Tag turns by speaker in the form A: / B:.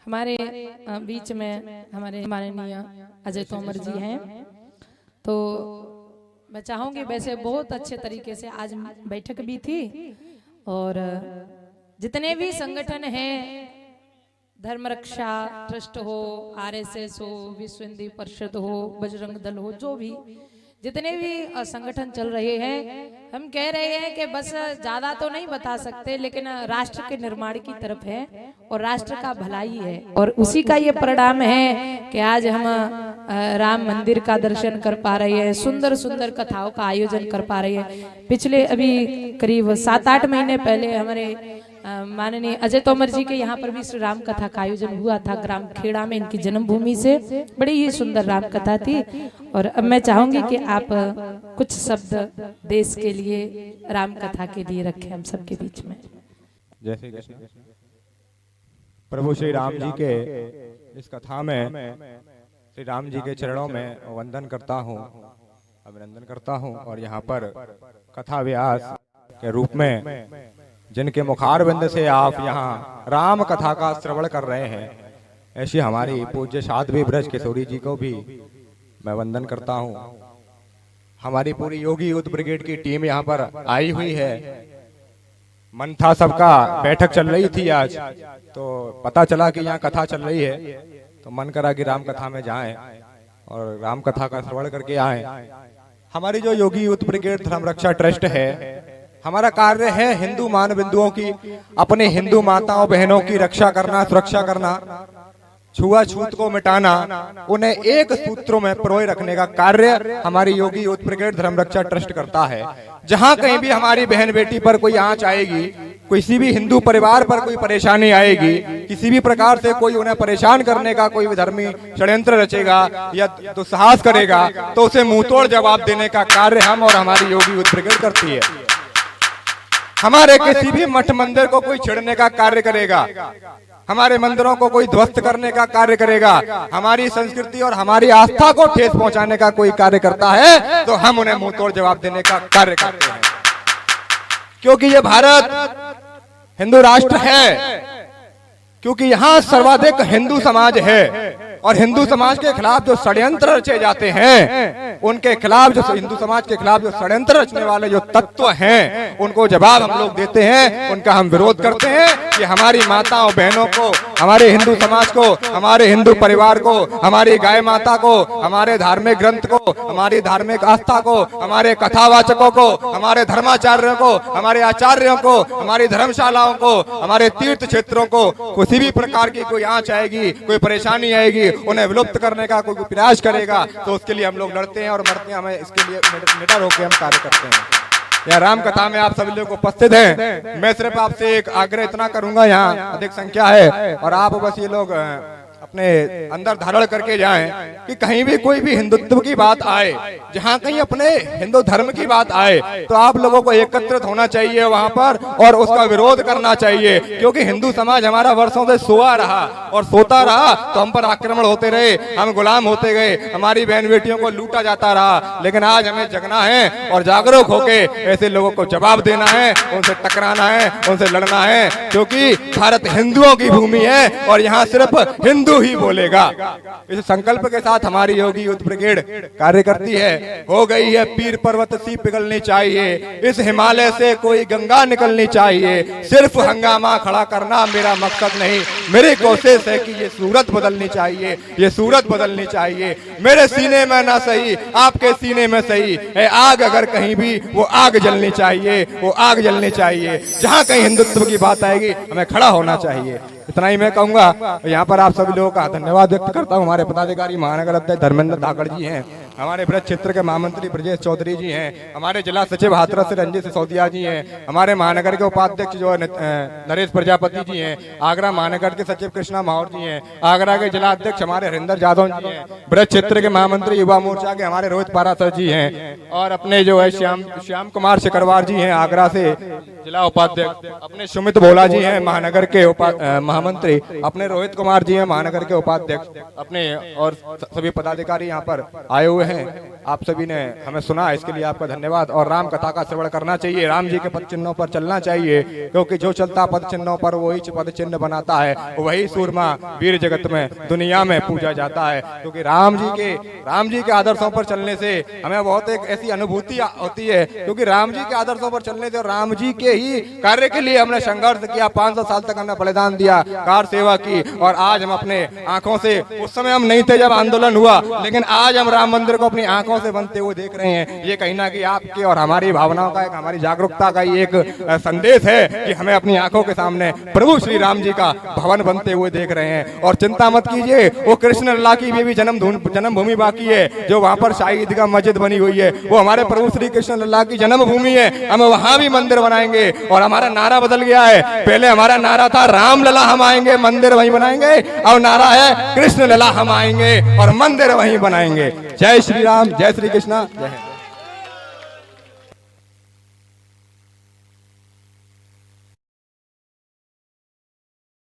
A: हमारे बीच में हमारे माननीय अजय तोमर जी हैं। तो मैं चाहूँगी, वैसे बहुत अच्छे तरीके से आज बैठक भी थी और जितने भी संगठन हैं, धर्म रक्षा ट्रस्ट हो, आरएसएस हो, विश्व हिंदी परिषद हो, बजरंग दल हो, जो भी जितने भी संगठन चल रहे हैं, हम कह रहे हैं कि बस ज्यादा तो नहीं बता सकते, लेकिन राष्ट्र के निर्माण की तरफ है और राष्ट्र का भलाई है और उसी का ये परिणाम है कि आज हम राम मंदिर का दर्शन कर पा रहे हैं, सुंदर सुंदर कथाओं का आयोजन कर पा रहे हैं। पिछले अभी करीब 7-8 महीने पहले हमारे माननीय अजय तोमर जी के यहाँ पर भी श्री राम कथा का आयोजन हुआ था ग्राम खेड़ा में, इनकी जन्मभूमि से। बड़ी ही सुंदर राम कथा थी और अब मैं चाहूंगी कि आप कुछ शब्द देश के लिए, राम कथा के लिए रखें हम सबके बीच में।
B: जय श्री कृष्ण। प्रभु श्री राम जी के इस कथा में श्री राम जी के चरणों में वंदन करता हूँ, अभिनंदन करता हूँ। और यहाँ पर कथा व्यास के रूप में जिनके मुखारबिंद से आप यहाँ राम कथा का श्रवण कर रहे हैं, ऐसी हमारी पूज्य साध्वी ब्रज किशोरी जी को भी मैं वंदन करता हूँ। हमारी पूरी योगी यूथ ब्रिगेड की टीम यहाँ पर आई हुई है। मन था सबका, बैठक चल रही थी आज, तो पता चला कि यहाँ कथा चल रही है, तो मन करा कि राम कथा में जाएं और राम कथा का श्रवण करके आएं। हमारी जो योगी यूथ ब्रिगेड धर्म रक्षा ट्रस्ट है, हमारा कार्य है हिंदू मान बिंदुओं की, अपने हिंदू माताओं बहनों की रक्षा करना, सुरक्षा करना, छुआछूत को मिटाना, उन्हें एक सूत्रों में पिरोए रखने का कार्य हमारी योगी यूथ ब्रिगेड धर्म रक्षा ट्रस्ट करता है। जहां कहीं भी हमारी बहन बेटी पर कोई आंच आएगी, किसी भी हिंदू परिवार पर कोई परेशानी आएगी, किसी भी प्रकार से कोई उन्हें परेशान करने का कोई धर्मी षड्यंत्र रचेगा या दुस्साहस करेगा, तो उसे मुंहतोड़ जवाब देने का कार्य हम और हमारी योगी यूथ ब्रिगेड करती है। हमारे किसी भी मठ मंदिर को कोई छेड़ने का कार्य करेगा, हमारे मंदिरों को कोई ध्वस्त करने का कार्य करेगा, हमारी संस्कृति और हमारी आस्था को ठेस पहुंचाने का कोई कार्य करता है, तो हम उन्हें मुंहतोड़ जवाब देने का कार्य करते हैं। क्योंकि ये भारत हिंदू राष्ट्र है, क्योंकि यहाँ सर्वाधिक हिंदू समाज है और हिंदू समाज के खिलाफ जो षड्यंत्र रचे जाते हैं, उनके खिलाफ, जो हिंदू समाज के खिलाफ जो षड्यंत्र रचने वाले जो तत्व हैं, उनको जवाब हम लोग देते हैं, उनका हम विरोध करते हैं कि हमारी माताओं बहनों को, हमारे हिंदू समाज को, हमारे हिंदू परिवार को, हमारी गाय माता को, हमारे धार्मिक ग्रंथ को, हमारी धार्मिक आस्था को, हमारे कथावाचकों को, हमारे धर्माचार्यों को, हमारे आचार्यों को, हमारी धर्मशालाओं को, हमारे तीर्थ क्षेत्रों को किसी भी प्रकार की कोई आंच आएगी, कोई परेशानी आएगी, उन्हें विलुप्त करने का कोई प्रयास करेगा, तो उसके लिए हम लोग लड़ते हैं और मरते हैं। हमें इसके लिए निडर होकर हम कार्य करते हैं। यहाँ राम कथा में आप सभी लोग उपस्थित हैं। मैं सिर्फ आपसे एक आग्रह इतना करूंगा, यहाँ अधिक संख्या है और आप बस ये लोग अपने अंदर धारण करके जाएं कि कहीं भी कोई भी हिंदुत्व की बात आए, जहां कहीं अपने हिंदू धर्म की बात आए, तो आप लोगों को एकत्रित होना चाहिए वहां पर और उसका विरोध करना चाहिए। क्योंकि हिंदू समाज हमारा वर्षों से सोया रहा और सोता रहा, तो हम पर आक्रमण होते रहे, हम गुलाम होते गए, हमारी बहन बेटियों को लूटा जाता रहा। लेकिन आज हमें जगना है और जागरूक होके ऐसे लोगों को जवाब देना है, उनसे टकराना है, उनसे लड़ना है। क्योंकि भारत हिंदुओं की भूमि है और यहाँ सिर्फ हिंदू ही बोलेगा। इस संकल्प के साथ हमारी योगी यूथ ब्रिगेड कार्य करती है। हो गई है पीर पर्वत सी पिघलनी चाहिए, इस हिमालय से कोई गंगा निकलनी चाहिए। सिर्फ हंगामा खड़ा करना मेरा मकसद नहीं, मेरी कोशिश है कि ये सूरत बदलनी चाहिए, ये सूरत बदलनी चाहिए। मेरे सीने में ना सही, आपके सीने में सही है आग, अगर कहीं भी वो आग जलनी चाहिए, वो आग जलनी चाहिए। जहाँ कहीं हिंदुत्व की बात आएगी, हमें खड़ा होना चाहिए। इतना ही मैं कहूंगा। यहाँ पर आप सभी लोगों का धन्यवाद व्यक्त करता हूँ। हमारे पदाधिकारी महानगर अध्यक्ष धर्मेंद्र धाकड़ जी हैं, हमारे ब्रज क्षेत्र के महामंत्री ब्रजेश चौधरी जी हैं, हमारे जिला सचिव हाथरस से रंजीत सिसोदिया जी हैं, हमारे महानगर के उपाध्यक्ष जो नरेश प्रजापति जी हैं, आगरा महानगर के सचिव कृष्णा माहौर जी हैं, आगरा के जिला अध्यक्ष हमारे हरिंदर जादव जी हैं, ब्रज क्षेत्र के महामंत्री युवा मोर्चा के हमारे रोहित पारासर जी हैं, और अपने जो है श्याम कुमार शिकरवार जी हैं आगरा से जिला उपाध्यक्ष, अपने सुमित भोला जी हैं महानगर के महामंत्री, अपने रोहित कुमार जी हैं महानगर के उपाध्यक्ष, अपने और सभी पदाधिकारी यहाँ पर आए हुए हैं। आप सभी ने हमें सुना, इसके लिए आपका धन्यवाद। और राम कथा का श्रवण करना चाहिए, राम जी के पद चिन्हों पर चलना चाहिए, क्योंकि जो चलता पद चिन्हों पर वही पद चिन्ह बनाता है, वही सूरमा वीर जगत में दुनिया में पूजा जाता है। क्योंकि राम जी के आदर्शों पर चलने से हमें बहुत एक ऐसी अनुभूति होती है, क्योंकि राम जी के आदर्शों पर चलने से और राम जी के ही कार्य के लिए हमने संघर्ष किया, 500 साल तक हमने बलिदान दिया, कार सेवा की, और आज हम अपने आंखों से, उस समय हम नहीं थे जब आंदोलन हुआ, लेकिन आज हम राम मंदिर को अपनी आंखों से बनते हुए देख रहे हैं। ये कहीं ना कहीं आपके और हमारी भावनाओं का एक, हमारी जागरूकता का ही एक संदेश है कि हमें अपनी आंखों के सामने प्रभु श्री राम जी का भवन बनते हुए देख रहे हैं। और चिंता मत कीजिए, वो कृष्ण लल्ला की भी जन्मभूमि बाकी है, जो वहाँ पर शाही ईदगाह मस्जिद बनी हुई है, वो हमारे प्रभु श्री कृष्ण लल्ला की जन्मभूमि है। हम वहाँ भी मंदिर बनाएंगे। और हमारा नारा बदल गया है, पहले हमारा नारा था राम लला हम आएंगे, मंदिर वहीं बनाएंगे। अब नारा है कृष्ण लला हम आएंगे और मंदिर वहीं बनाएंगे। जय श्री राम, जय श्री कृष्णा, जय हिंद।